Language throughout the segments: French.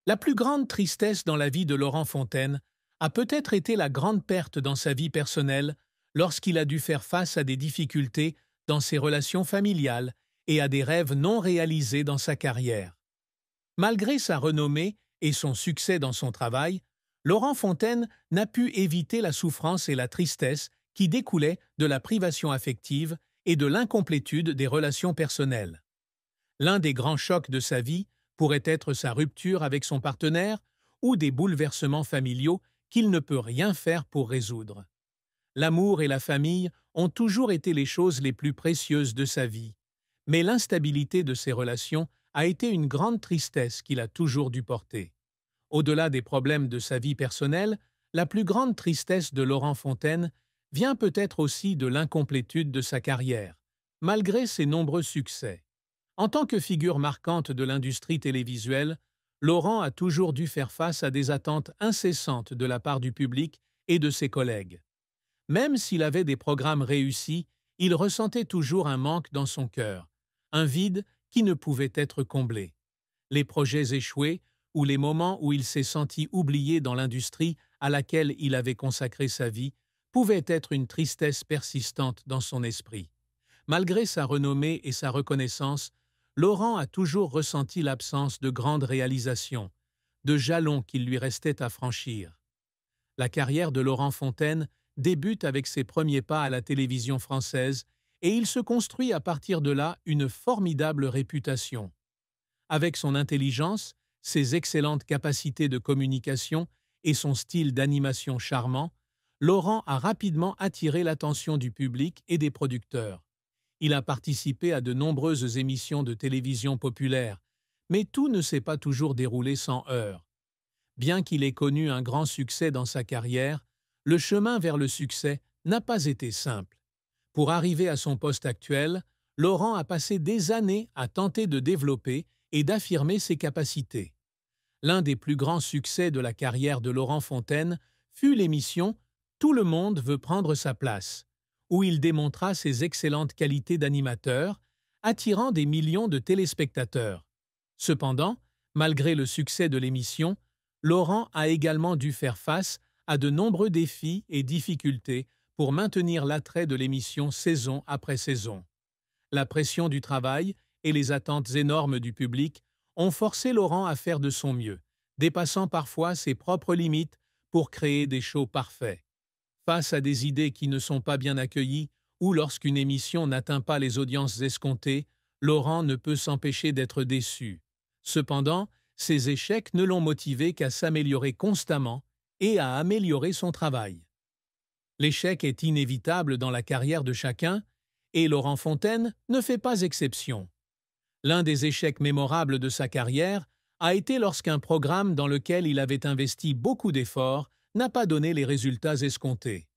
La plus grande tristesse dans la vie de Laurent Fontaine a peut-être été la grande perte dans sa vie personnelle lorsqu'il a dû faire face à des difficultés dans ses relations familiales et à des rêves non réalisés dans sa carrière. Malgré sa renommée et son succès dans son travail, Laurent Fontaine n'a pu éviter la souffrance et la tristesse qui découlaient de la privation affective et de l'incomplétude des relations personnelles. L'un des grands chocs de sa vie pourrait être sa rupture avec son partenaire ou des bouleversements familiaux qu'il ne peut rien faire pour résoudre. L'amour et la famille ont toujours été les choses les plus précieuses de sa vie, mais l'instabilité de ses relations a été une grande tristesse qu'il a toujours dû porter. Au-delà des problèmes de sa vie personnelle, la plus grande tristesse de Laurent Fontaine vient peut-être aussi de l'incomplétude de sa carrière, malgré ses nombreux succès. En tant que figure marquante de l'industrie télévisuelle, Laurent a toujours dû faire face à des attentes incessantes de la part du public et de ses collègues. Même s'il avait des programmes réussis, il ressentait toujours un manque dans son cœur, un vide qui ne pouvait être comblé. Les projets échoués ou les moments où il s'est senti oublié dans l'industrie à laquelle il avait consacré sa vie pouvaient être une tristesse persistante dans son esprit. Malgré sa renommée et sa reconnaissance, Laurent a toujours ressenti l'absence de grandes réalisations, de jalons qu'il lui restait à franchir. La carrière de Laurent Fontaine débute avec ses premiers pas à la télévision française et il se construit à partir de là une formidable réputation. Avec son intelligence, ses excellentes capacités de communication et son style d'animation charmant, Laurent a rapidement attiré l'attention du public et des producteurs. Il a participé à de nombreuses émissions de télévision populaires, mais tout ne s'est pas toujours déroulé sans heurts. Bien qu'il ait connu un grand succès dans sa carrière, le chemin vers le succès n'a pas été simple. Pour arriver à son poste actuel, Laurent a passé des années à tenter de développer et d'affirmer ses capacités. L'un des plus grands succès de la carrière de Laurent Fontaine fut l'émission Tout le monde veut prendre sa place, où il démontra ses excellentes qualités d'animateur, attirant des millions de téléspectateurs. Cependant, malgré le succès de l'émission, Laurent a également dû faire face à de nombreux défis et difficultés pour maintenir l'attrait de l'émission saison après saison. La pression du travail et les attentes énormes du public ont forcé Laurent à faire de son mieux, dépassant parfois ses propres limites pour créer des shows parfaits. Face à des idées qui ne sont pas bien accueillies ou lorsqu'une émission n'atteint pas les audiences escomptées, Laurent ne peut s'empêcher d'être déçu. Cependant, ces échecs ne l'ont motivé qu'à s'améliorer constamment et à améliorer son travail. L'échec est inévitable dans la carrière de chacun, et Laurent Fontaine ne fait pas exception. L'un des échecs mémorables de sa carrière a été lorsqu'un programme dans lequel il avait investi beaucoup d'efforts n'a pas donné les résultats escomptés.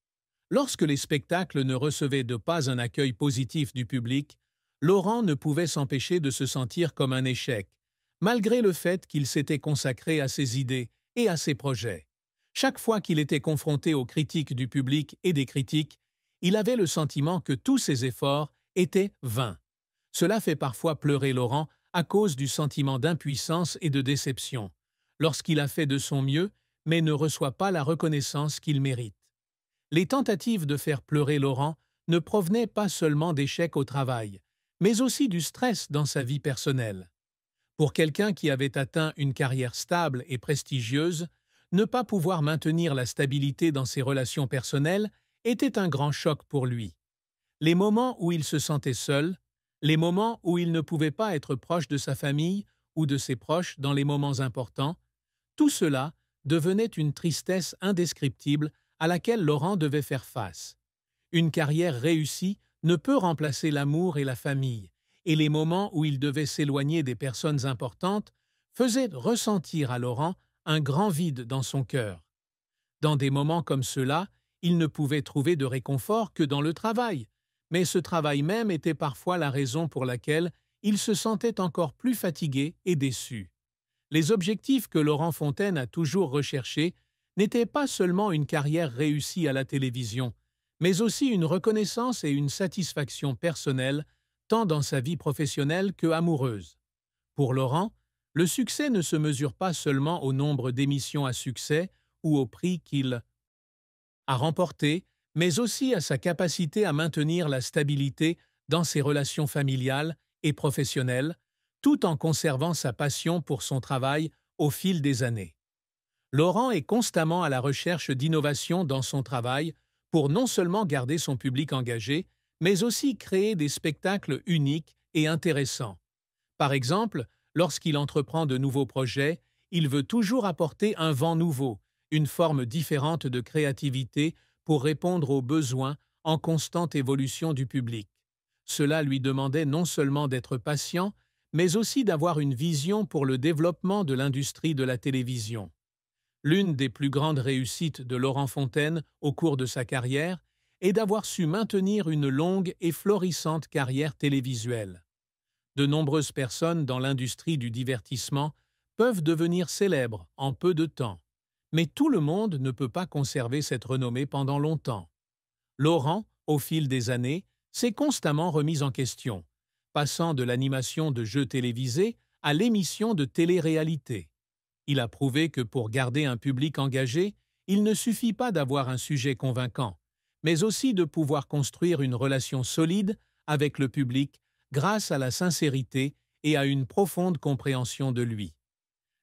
Lorsque les spectacles ne recevaient de pas un accueil positif du public, Laurent ne pouvait s'empêcher de se sentir comme un échec, malgré le fait qu'il s'était consacré à ses idées et à ses projets. Chaque fois qu'il était confronté aux critiques du public et des critiques, il avait le sentiment que tous ses efforts étaient vains. Cela fait parfois pleurer Laurent à cause du sentiment d'impuissance et de déception, lorsqu'il a fait de son mieux, mais ne reçoit pas la reconnaissance qu'il mérite. Les tentatives de faire pleurer Laurent ne provenaient pas seulement d'échecs au travail, mais aussi du stress dans sa vie personnelle. Pour quelqu'un qui avait atteint une carrière stable et prestigieuse, ne pas pouvoir maintenir la stabilité dans ses relations personnelles était un grand choc pour lui. Les moments où il se sentait seul, les moments où il ne pouvait pas être proche de sa famille ou de ses proches dans les moments importants, tout cela devenait une tristesse indescriptible à laquelle Laurent devait faire face. Une carrière réussie ne peut remplacer l'amour et la famille, et les moments où il devait s'éloigner des personnes importantes faisaient ressentir à Laurent un grand vide dans son cœur. Dans des moments comme ceux-là, il ne pouvait trouver de réconfort que dans le travail, mais ce travail même était parfois la raison pour laquelle il se sentait encore plus fatigué et déçu. Les objectifs que Laurent Fontaine a toujours recherchés n'étaient pas seulement une carrière réussie à la télévision, mais aussi une reconnaissance et une satisfaction personnelle, tant dans sa vie professionnelle que amoureuse. Pour Laurent, Le succès ne se mesure pas seulement au nombre d'émissions à succès ou au prix qu'il a remporté, mais aussi à sa capacité à maintenir la stabilité dans ses relations familiales et professionnelles, tout en conservant sa passion pour son travail au fil des années. Laurent est constamment à la recherche d'innovations dans son travail pour non seulement garder son public engagé, mais aussi créer des spectacles uniques et intéressants. Par exemple, lorsqu'il entreprend de nouveaux projets, il veut toujours apporter un vent nouveau, une forme différente de créativité pour répondre aux besoins en constante évolution du public. Cela lui demandait non seulement d'être patient, mais aussi d'avoir une vision pour le développement de l'industrie de la télévision. L'une des plus grandes réussites de Laurent Fontaine au cours de sa carrière est d'avoir su maintenir une longue et florissante carrière télévisuelle. De nombreuses personnes dans l'industrie du divertissement peuvent devenir célèbres en peu de temps, mais tout le monde ne peut pas conserver cette renommée pendant longtemps. Laurent, au fil des années, s'est constamment remis en question, passant de l'animation de jeux télévisés à l'émission de télé-réalité. Il a prouvé que pour garder un public engagé, il ne suffit pas d'avoir un sujet convaincant, mais aussi de pouvoir construire une relation solide avec le public grâce à la sincérité et à une profonde compréhension de lui.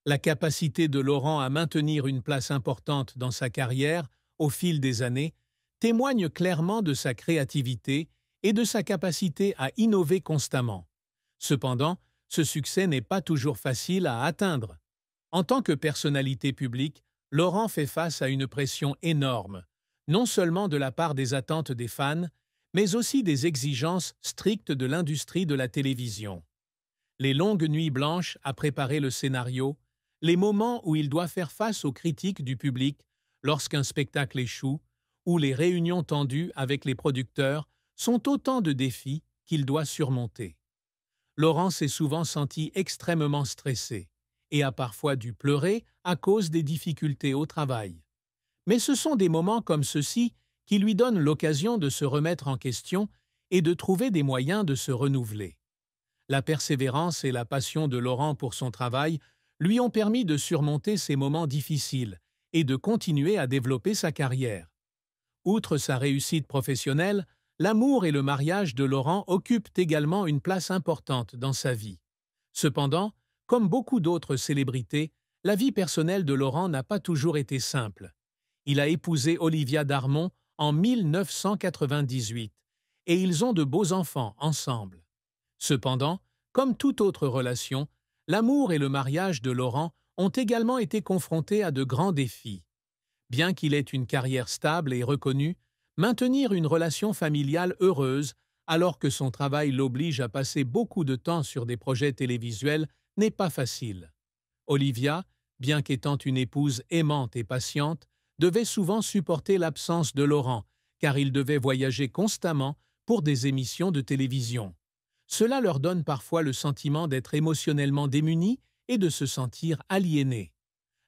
La capacité de Laurent à maintenir une place importante dans sa carrière au fil des années témoigne clairement de sa créativité et de sa capacité à innover constamment. Cependant, ce succès n'est pas toujours facile à atteindre. En tant que personnalité publique, Laurent fait face à une pression énorme, non seulement de la part des attentes des fans, mais aussi des exigences strictes de l'industrie de la télévision. Les longues nuits blanches à préparer le scénario, les moments où il doit faire face aux critiques du public lorsqu'un spectacle échoue, ou les réunions tendues avec les producteurs sont autant de défis qu'il doit surmonter. Laurent s'est souvent senti extrêmement stressé et a parfois dû pleurer à cause des difficultés au travail. Mais ce sont des moments comme ceux-ci qui lui donnent l'occasion de se remettre en question et de trouver des moyens de se renouveler. La persévérance et la passion de Laurent pour son travail lui ont permis de surmonter ces moments difficiles et de continuer à développer sa carrière. Outre sa réussite professionnelle, l'amour et le mariage de Laurent occupent également une place importante dans sa vie. Cependant, comme beaucoup d'autres célébrités, la vie personnelle de Laurent n'a pas toujours été simple. Il a épousé Olivia Darmon en 1998 et ils ont de beaux enfants ensemble. Cependant, comme toute autre relation, l'amour et le mariage de Laurent ont également été confrontés à de grands défis. Bien qu'il ait une carrière stable et reconnue, maintenir une relation familiale heureuse alors que son travail l'oblige à passer beaucoup de temps sur des projets télévisuels n'est pas facile. Olivia, bien qu'étant une épouse aimante et patiente, devait souvent supporter l'absence de Laurent, car il devait voyager constamment pour des émissions de télévision. Cela leur donne parfois le sentiment d'être émotionnellement démunis et de se sentir aliénés.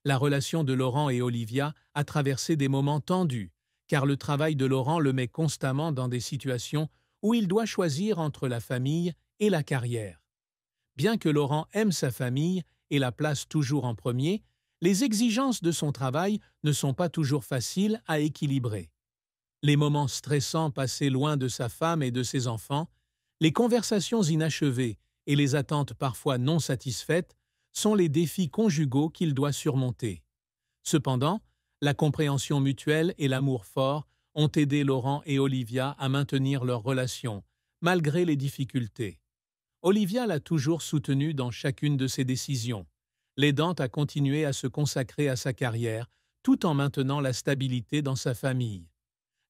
La relation de Laurent et Olivia a traversé des moments tendus, car le travail de Laurent le met constamment dans des situations où il doit choisir entre la famille et la carrière. Bien que Laurent aime sa famille et la place toujours en premier, les exigences de son travail ne sont pas toujours faciles à équilibrer. Les moments stressants passés loin de sa femme et de ses enfants, les conversations inachevées et les attentes parfois non satisfaites sont les défis conjugaux qu'il doit surmonter. Cependant, la compréhension mutuelle et l'amour fort ont aidé Laurent et Olivia à maintenir leur relation, malgré les difficultés. Olivia l'a toujours soutenu dans chacune de ses décisions, l'aidant à continuer à se consacrer à sa carrière, tout en maintenant la stabilité dans sa famille.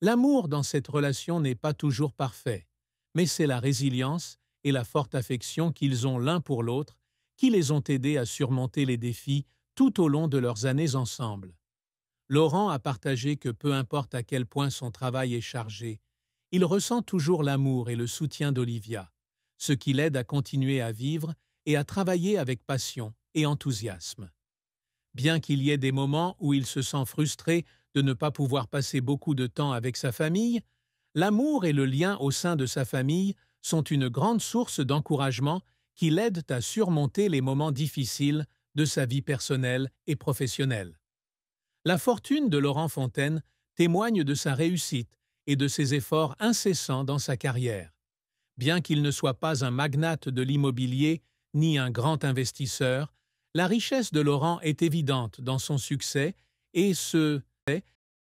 L'amour dans cette relation n'est pas toujours parfait, mais c'est la résilience et la forte affection qu'ils ont l'un pour l'autre qui les ont aidés à surmonter les défis tout au long de leurs années ensemble. Laurent a partagé que peu importe à quel point son travail est chargé, il ressent toujours l'amour et le soutien d'Olivia, ce qui l'aide à continuer à vivre et à travailler avec passion et enthousiasme. Bien qu'il y ait des moments où il se sent frustré de ne pas pouvoir passer beaucoup de temps avec sa famille, l'amour et le lien au sein de sa famille sont une grande source d'encouragement qui l'aident à surmonter les moments difficiles de sa vie personnelle et professionnelle. La fortune de Laurent Fontaine témoigne de sa réussite et de ses efforts incessants dans sa carrière. Bien qu'il ne soit pas un magnate de l'immobilier ni un grand investisseur, la richesse de Laurent est évidente dans son succès et ce